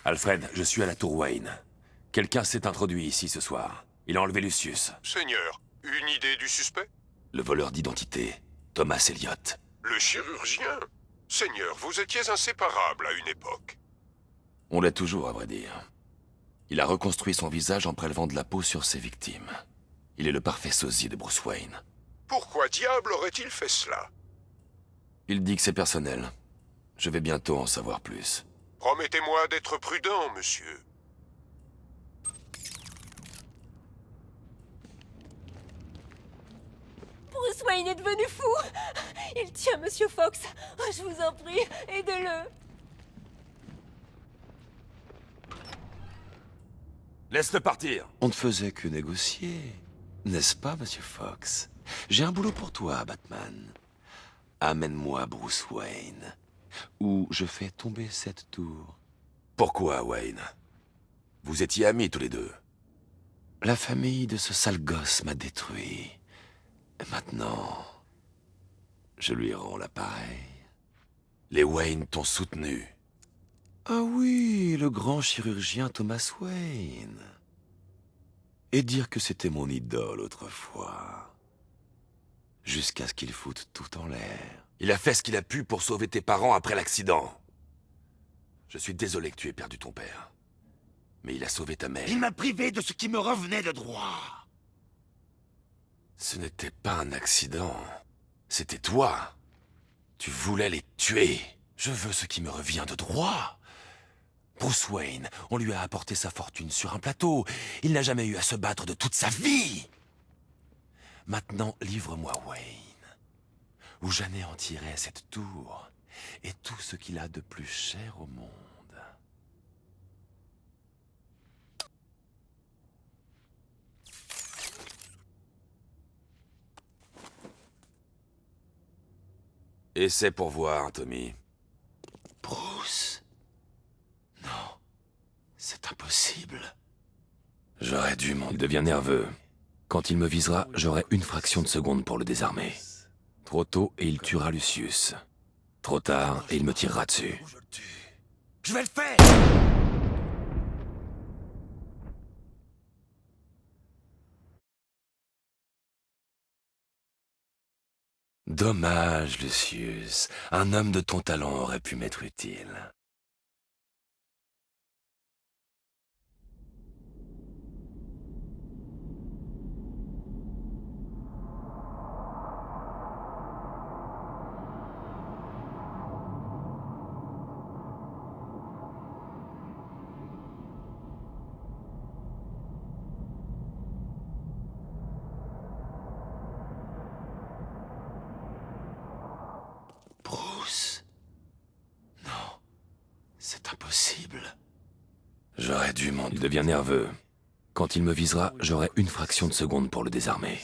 Alfred, je suis à la tour Wayne. Quelqu'un s'est introduit ici ce soir. Il a enlevé Lucius. Seigneur, une idée du suspect? Le voleur d'identité, Thomas Elliott. Le chirurgien? Seigneur, vous étiez inséparables à une époque. On l'est toujours, à vrai dire. Il a reconstruit son visage en prélevant de la peau sur ses victimes. Il est le parfait sosie de Bruce Wayne. Pourquoi diable aurait-il fait cela? Il dit que c'est personnel. Je vais bientôt en savoir plus. Promettez-moi d'être prudent, monsieur. Bruce Wayne est devenu fou. Il tient Monsieur Fox. Oh, je vous en prie, aidez-le. Laisse-le partir. On ne faisait que négocier. N'est-ce pas, Monsieur Fox? J'ai un boulot pour toi, Batman. Amène-moi Bruce Wayne, ou je fais tomber cette tour. Pourquoi, Wayne? Vous étiez amis tous les deux. La famille de ce sale gosse m'a détruit. Et maintenant, je lui rends l'appareil. Les Wayne t'ont soutenu. Ah oui, le grand chirurgien Thomas Wayne. Et dire que c'était mon idole autrefois. Jusqu'à ce qu'il foute tout en l'air. Il a fait ce qu'il a pu pour sauver tes parents après l'accident. Je suis désolé que tu aies perdu ton père. Mais il a sauvé ta mère. Il m'a privé de ce qui me revenait de droit. Ce n'était pas un accident. C'était toi. Tu voulais les tuer. Je veux ce qui me revient de droit. Bruce Wayne, on lui a apporté sa fortune sur un plateau. Il n'a jamais eu à se battre de toute sa vie. Maintenant, livre-moi Wayne, ou j'anéantirai cette tour et tout ce qu'il a de plus cher au monde. Essaie pour voir, Tommy. Bruce? Non, c'est impossible. J'aurais dû m'en... Il devient nerveux. Quand il me visera, j'aurai une fraction de seconde pour le désarmer. Trop tôt et il tuera Lucius. Trop tard et il me tirera dessus. Je vais le faire! Dommage, Lucius. Un homme de ton talent aurait pu m'être utile. Bruce? Non, c'est impossible. J'aurais dû m'en... Il devient nerveux. Quand il me visera, j'aurai une fraction de seconde pour le désarmer.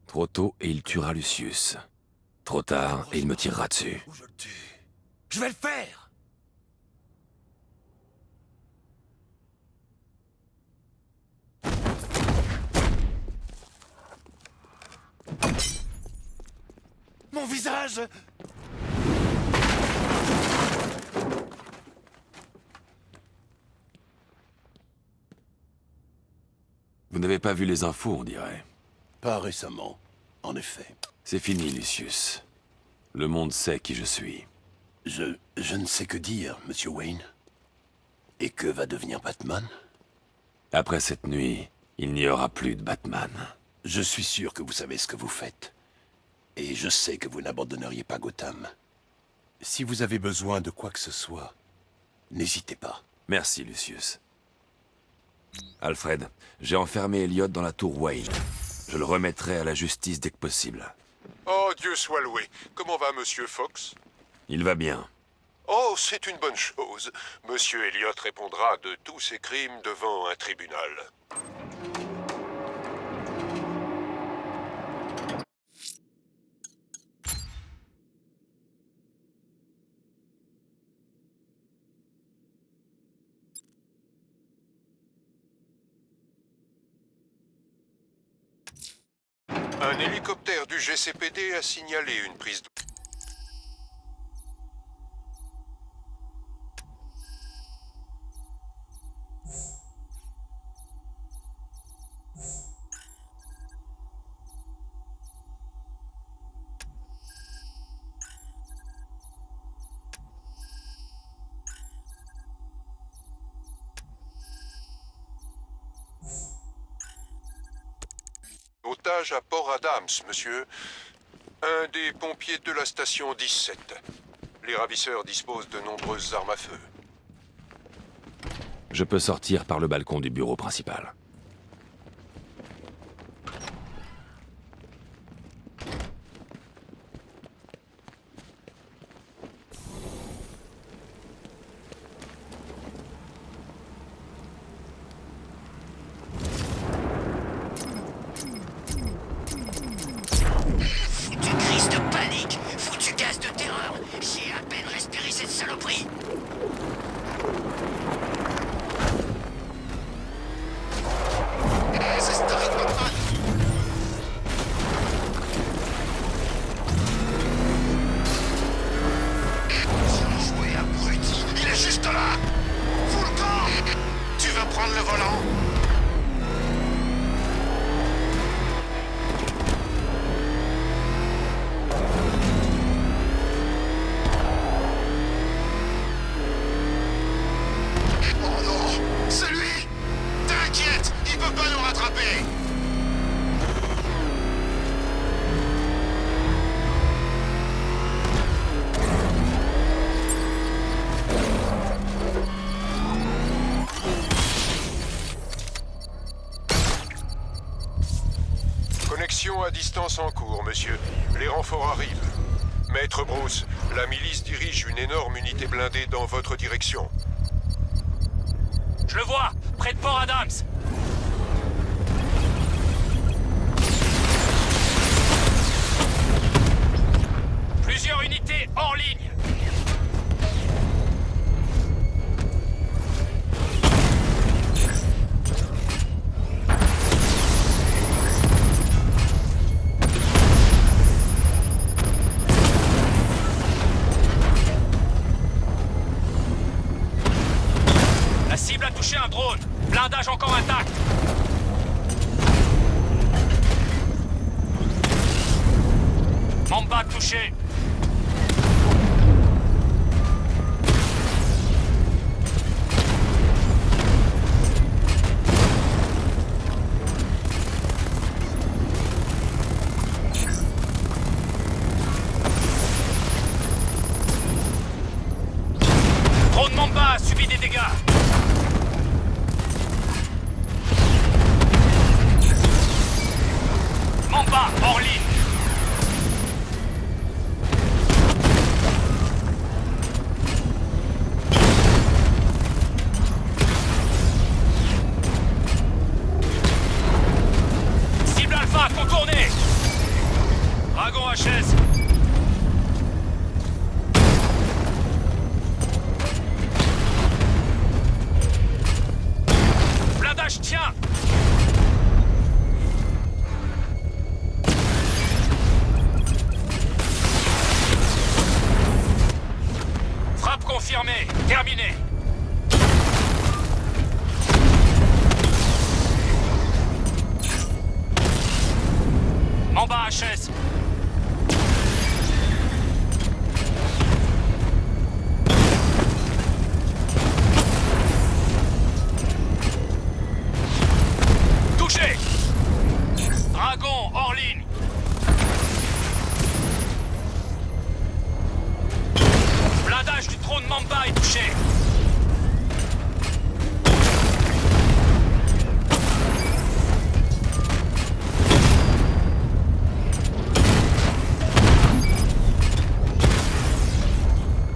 Trop tôt et il tuera Lucius. Trop tard et il me tirera dessus. Je vais le faire! Mon visage! Vous n'avez pas vu les infos, on dirait. Pas récemment, en effet. C'est fini, Lucius. Le monde sait qui je suis. Je ne sais que dire, Monsieur Wayne. Et que va devenir Batman? Après cette nuit, il n'y aura plus de Batman. Je suis sûr que vous savez ce que vous faites. Et je sais que vous n'abandonneriez pas Gotham. Si vous avez besoin de quoi que ce soit, n'hésitez pas. Merci, Lucius. Alfred, j'ai enfermé Elliot dans la tour Wayne. Je le remettrai à la justice dès que possible. Oh, Dieu soit loué. Comment va Monsieur Fox? Il va bien. Oh, c'est une bonne chose. Monsieur Elliott répondra de tous ses crimes devant un tribunal. Un hélicoptère du GCPD a signalé une prise de... blindage à Port Adams, monsieur. Un des pompiers de la station 17. Les ravisseurs disposent de nombreuses armes à feu. Je peux sortir par le balcon du bureau principal. Foutu crise de panique, foutu gaz de terreur. J'ai à peine respiré cette saloperie. C'est Starring Batman. Bien joué, abruti. Il est juste là. Fous le camp. Tu veux prendre le volant? Oh non! C'est lui! T'inquiète! Il peut pas nous rattraper! Connexion à distance en cours, monsieur. Les renforts arrivent. Maître Bruce, la milice dirige une énorme unité blindée dans votre direction. Je le vois, près de Port Adams. Plusieurs unités hors ligne. La cible a touché un drone. Blindage encore intact. Mamba touché. Drone Mamba a subi des dégâts. Mamba hors ligne. Cible Alpha contournée. Dragon HS. Blindage tient. Frappe confirmée. Terminé. Mamba HS. Touché. Dragon hors ligne. Blindage du trône Mamba est touché.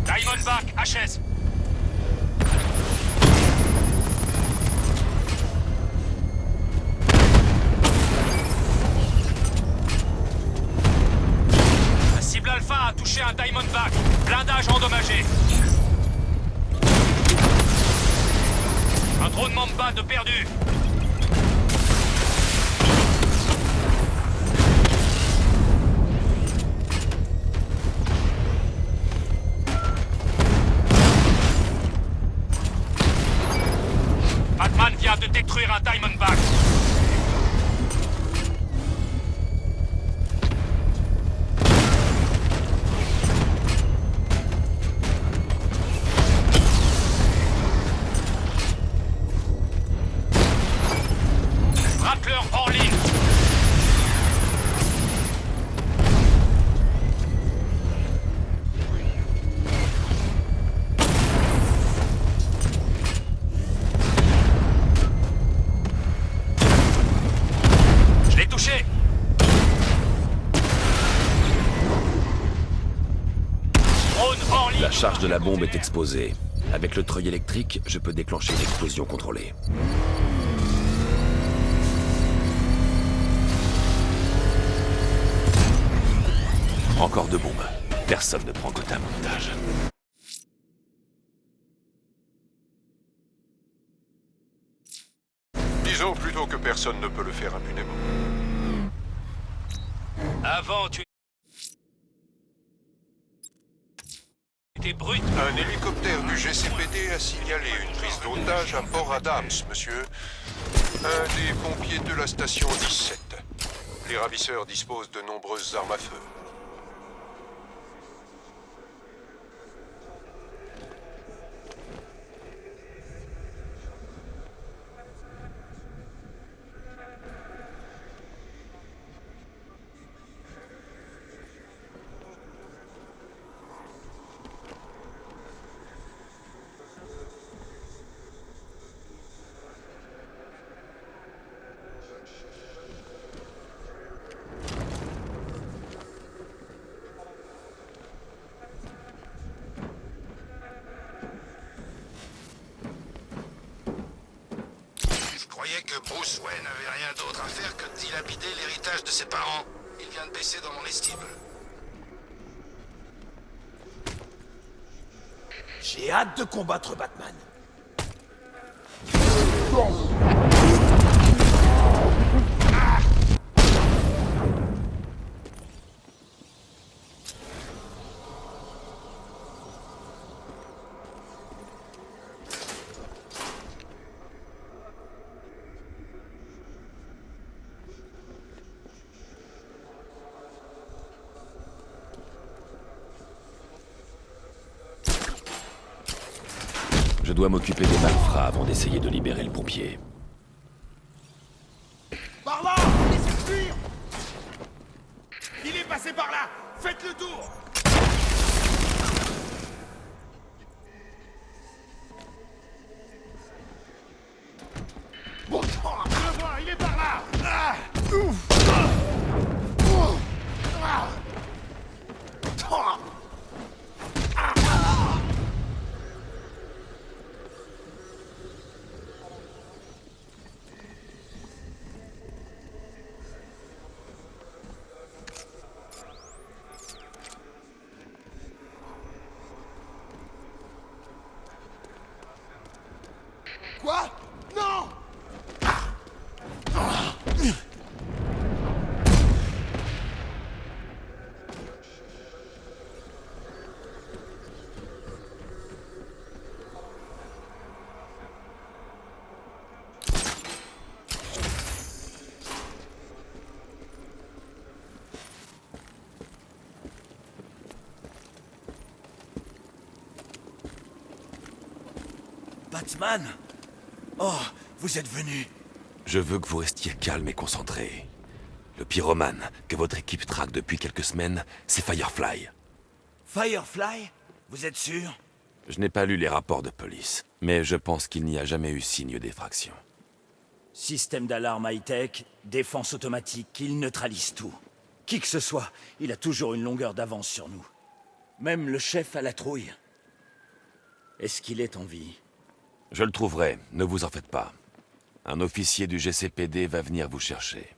Diamondback HS. La cible Alpha a touché un Diamondback. Blindage endommagé. Un drone Mamba de perdu. Batman vient de détruire un Diamondback. Rattler hors ligne. charge de la bombe est exposée. Avec le treuil électrique, je peux déclencher l'explosion contrôlée. Encore 2 bombes. Personne ne prend Gotham en otage. Disons plutôt que personne ne peut le faire impunément. Avant, tu étais brut. Un hélicoptère du GCPD a signalé une prise d'otage à Port Adams, monsieur. Un des pompiers de la station 17. Les ravisseurs disposent de nombreuses armes à feu. Je croyais que Bruce Wayne n'avait rien d'autre à faire que de dilapider l'héritage de ses parents. Il vient de baisser dans mon estime. J'ai hâte de combattre Batman. Je dois m'occuper des malfrats avant d'essayer de libérer le pompier. Par là! Laissez fuir! Il est passé par là! Faites le tour! Bon sang! Je le vois, il est par là! Ah! Ouf! Ah! Ah! Quoi? Non! Batman? Oh, vous êtes venu. Je veux que vous restiez calme et concentré. Le pyromane que votre équipe traque depuis quelques semaines, c'est Firefly. Firefly? Vous êtes sûr? Je n'ai pas lu les rapports de police, mais je pense qu'il n'y a jamais eu signe d'effraction. Système d'alarme high-tech, défense automatique, il neutralise tout. Qui que ce soit, il a toujours une longueur d'avance sur nous. Même le chef à la trouille. Est-ce qu'il est en vie? Je le trouverai, ne vous en faites pas. Un officier du GCPD va venir vous chercher.